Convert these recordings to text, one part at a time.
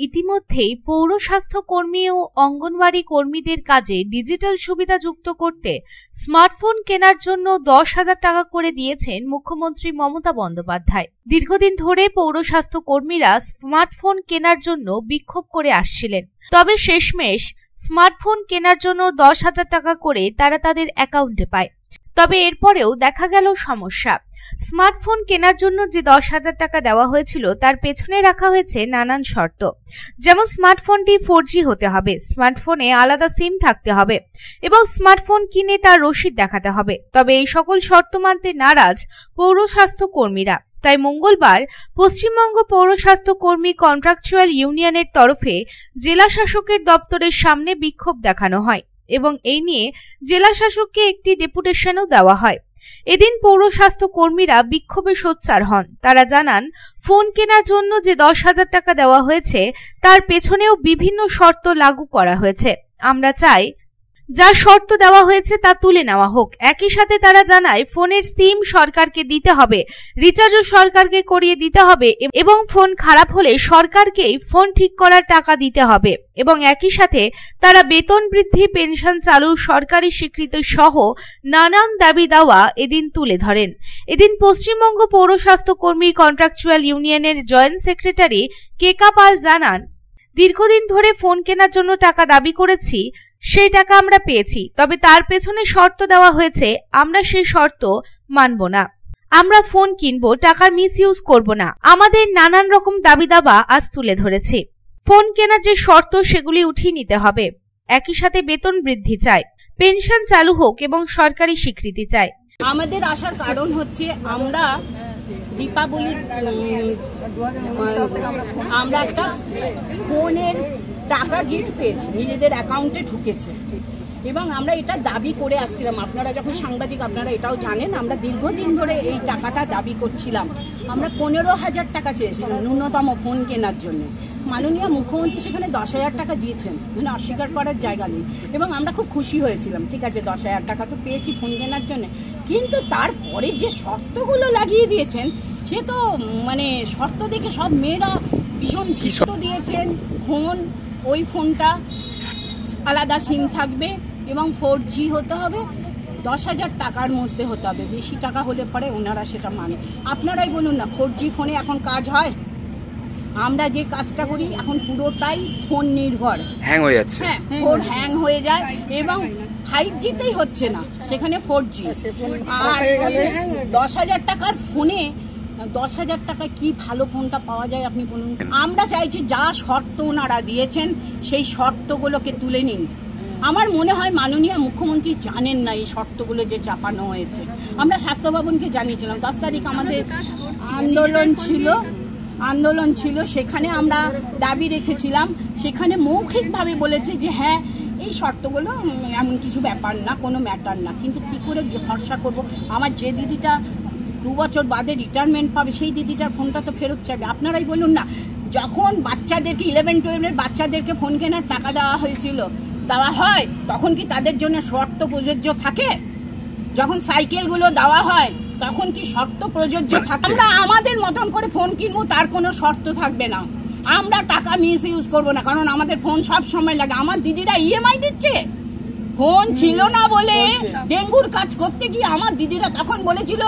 ইতিমধ্যেই পৌর স্বাস্থ্য কর্মী ও অঙ্গনওয়াড়ি কর্মীদের কাজে ডিজিটাল সুবিধা যুক্ত করতে স্মার্টফোন কেনার জন্য 10,000 টাকা করে দিয়েছেন মুখ্যমন্ত্রী মমতা বন্দ্যোপাধ্যায়। দীর্ঘদিন ধরে পৌর স্বাস্থ্য কর্মীরা স্মার্টফোন কেনার জন্য বিক্ষোভ করে আসছিলেন, তবে শেষমেশ স্মার্টফোন কেনার জন্য 10,000 টাকা করে তারা তাদের অ্যাকাউন্টে পায়। তবে এরপরেও দেখা গেল সমস্যা। স্মার্টফোন কেনার জন্য যে 10,000 টাকা দেওয়া হয়েছিল তার পেছনে রাখা হয়েছে নানান শর্ত, যেমন স্মার্টফোনটি 4G হতে হবে, স্মার্টফোনে আলাদা সিম থাকতে হবে এবং স্মার্টফোন কিনে তার রসিদ দেখাতে হবে। তবে এই সকল শর্ত মানতে নারাজ পৌর স্বাস্থ্য কর্মীরা। তাই মঙ্গলবার পশ্চিমবঙ্গ পৌর স্বাস্থ্য কর্মী কন্ট্রাকচুয়াল ইউনিয়নের তরফে জেলা শাসকের দপ্তরের সামনে বিক্ষোভ দেখানো হয় এবং এই নিয়ে জেলা শাসককে একটি ডেপুটেশনও দেওয়া হয়। এদিন পৌর স্বাস্থ্য কর্মীরা বিক্ষোভে সোচ্চার হন। তারা জানান, ফোন কেনার জন্য যে 10,000 টাকা দেওয়া হয়েছে তার পেছনেও বিভিন্ন শর্ত লাগু করা হয়েছে। আমরা চাই যা শর্ত দেওয়া হয়েছে তা তুলে নেওয়া হোক। একই সাথে তারা জানায়, ফোনের সিম সরকারকে দিতে হবে, রিচার্জও সরকারকে করিয়ে দিতে হবে এবং ফোন খারাপ হলে সরকারকেই ফোন ঠিক করার টাকা দিতে হবে এবং একই সাথে তারা বেতন বৃদ্ধি, পেনশন চালু, সরকারি স্বীকৃতি সহ নানান দাবি দাওয়া এদিন তুলে ধরেন। এদিন পশ্চিমবঙ্গ পৌর স্বাস্থ্য কর্মী কন্ট্রাকচুয়াল ইউনিয়নের জয়েন্ট সেক্রেটারি কেকা পাল জানান, দীর্ঘদিন ধরে ফোন কেনার জন্য টাকা দাবি করেছি, সেই টাকা আমরা পেয়েছি, তবে তার পেছনে শর্ত দেওয়া হয়েছে, আমরা সেই শর্ত মানব না। আমরা ফোন কিনবো, টাকার মিসইউজ করব না। আমাদের নানান রকম দাবি দাবা আজ তুলে ধরেছি। ফোন কেনার যে শর্ত সেগুলি উঠিয়ে নিতে হবে। একই সাথে বেতন বৃদ্ধি চাই, পেনশন চালু হোক এবং সরকারি স্বীকৃতি চাই। আমাদের আসার কারণ হচ্ছে আমরা দীপাবলি আমরা একটা ফোনের টাকা গিফট পেয়েছি, নিজেদের অ্যাকাউন্টে ঢুকেছে এবং আমরা এটা দাবি করে আসছিলাম। আপনারা যখন সাংবাদিক আপনারা এটাও জানেন, আমরা দীর্ঘদিন ধরে এই টাকাটা দাবি করছিলাম। আমরা 15,000 টাকা চেয়েছিলাম ন্যূনতম ফোন কেনার জন্য। মাননীয় মুখ্যমন্ত্রী সেখানে 10,000 টাকা দিয়েছেন, মানে অস্বীকার করার জায়গা নেই এবং আমরা খুব খুশি হয়েছিলাম। ঠিক আছে, 10,000 টাকা তো পেয়েছি ফোন কেনার জন্য, কিন্তু তারপরে যে শর্তগুলো লাগিয়ে দিয়েছেন সে তো মানে শর্ত দেখে সব মেয়েরা ভীষণ ভীত দিয়েছেন। ফোন, ওই ফোনটা আলাদা সিম থাকবে এবং 4G হতে হবে, 10,000 টাকার মধ্যে হতে হবে। বেশি টাকা হলে পরে ওনারা সেটা মানে। আপনারাই বলুন না, 4G ফোনে এখন কাজ হয়? আমরা যে কাজটা করি এখন পুরোটাই ফোন নির্ভর, হ্যাং হয়ে যাচ্ছে। হ্যাঁ, ফোন হ্যাং হয়ে যায় এবং 5Gতেই হচ্ছে না, সেখানে 4G। আর 10,000 টাকার ফোনে 10,000 টাকা কি ভালো ফোনটা পাওয়া যায় আপনি বলুন। আমরা চাইছি যা শর্ত ওনারা দিয়েছেন সেই শর্তগুলোকে তুলে নিন। আমার মনে হয় মাননীয় মুখ্যমন্ত্রী জানেন না এই শর্তগুলো যে চাপানো হয়েছে। আমরা স্বাস্থ্য ভবনকে জানিয়েছিলাম, 10 তারিখ আমাদের আন্দোলন ছিল, সেখানে আমরা দাবি রেখেছিলাম। সেখানে মৌখিকভাবে বলেছে যে হ্যাঁ এই শর্তগুলো এমন কিছু ব্যাপার না, কোনো ম্যাটার না। কিন্তু কি করে ভরসা করব? আমার যে দিদিটা 2 বছর বাদে রিটায়ারমেন্ট পাবে সেই দিদিটার ফোনটা তো ফেরত চাইবে। আপনারাই বলুন না, যখন বাচ্চাদেরকে 11-12 বাচ্চাদেরকে ফোন কেনার টাকা দেওয়া হয় তখন কি তাদের জন্য শর্ত প্রযোজ্য থাকে? যখন সাইকেলগুলো দেওয়া হয় তখন কি শর্ত প্রযোজ্য থাকে? আমরা আমাদের মতন করে ফোন কিনবো, তার কোনো শর্ত থাকবে না। আমরা টাকা মিস ইউজ করবো না, কারণ আমাদের ফোন সব সময় লাগে। আমার দিদিরা EMI দিচ্ছে, ফোন ছিল না বলে ডেঙ্গুর কাজ করতে গিয়ে আমার দিদিরা তখন বলেছিল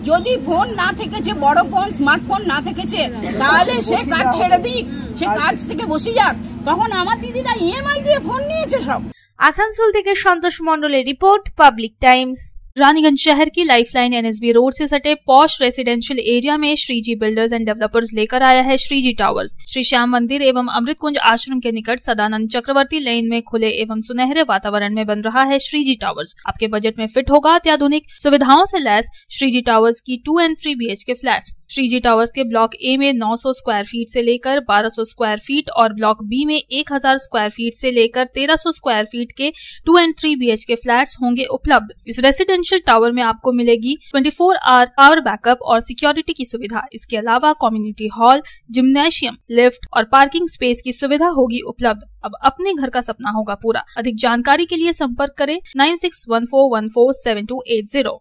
যদি ফোন না থেকেছে, বড় ফোন স্মার্টফোন না থেকেছে, তাহলে সে কাজ ছেড়ে দিক, সে কাজ থেকে বসে যাক। তখন আমার দিদিরা EMI দিয়ে ফোন নিয়েছে সব। আসানসোল থেকে সন্তোষ মণ্ডলের রিपोर्ट, पब्लिक टाइम्स। रानीगंज शहर की लाइफलाइन NSB रोड से सटे पॉश रेसिडेंशियल एरिया में श्रीजी बिल्डर्स एंड डेवलपर्स लेकर आया है श्रीजी टावर्स। श्री श्याम मंदिर एवं अमृत कुंज आश्रम के निकट सदानंद चक्रवर्ती लेन में खुले एवं सुनहरे वातावरण में बन रहा है श्रीजी टावर्स। आपके बजट में फिट होगा अत्याधुनिक सुविधाओं से लैस श्रीजी टावर्स की 2 and 3 BHK flats. Shreeji towers के ब्लॉक ए में 900 स्क्वायर फीट से लेकर 1200 स्क्वायर फीट और ब्लॉक बी में 1000 स्क्वायर फीट से लेकर 1300 स्क्वायर फीट के 2 and 3 BHK फ्लैट्स होंगे उपलब्ध। इस रेसिडेंशियल टावर में आपको मिलेगी 24 आवर पावर बैकअप और सिक्योरिटी की सुविधा। इसके अलावा कम्युनिटी हॉल, जिम्नेशियम, लिफ्ट और पार्किंग स्पेस की सुविधा होगी उपलब्ध। अब अपने घर का सपना होगा पूरा। अधिक जानकारी के लिए संपर्क करें 9614147280।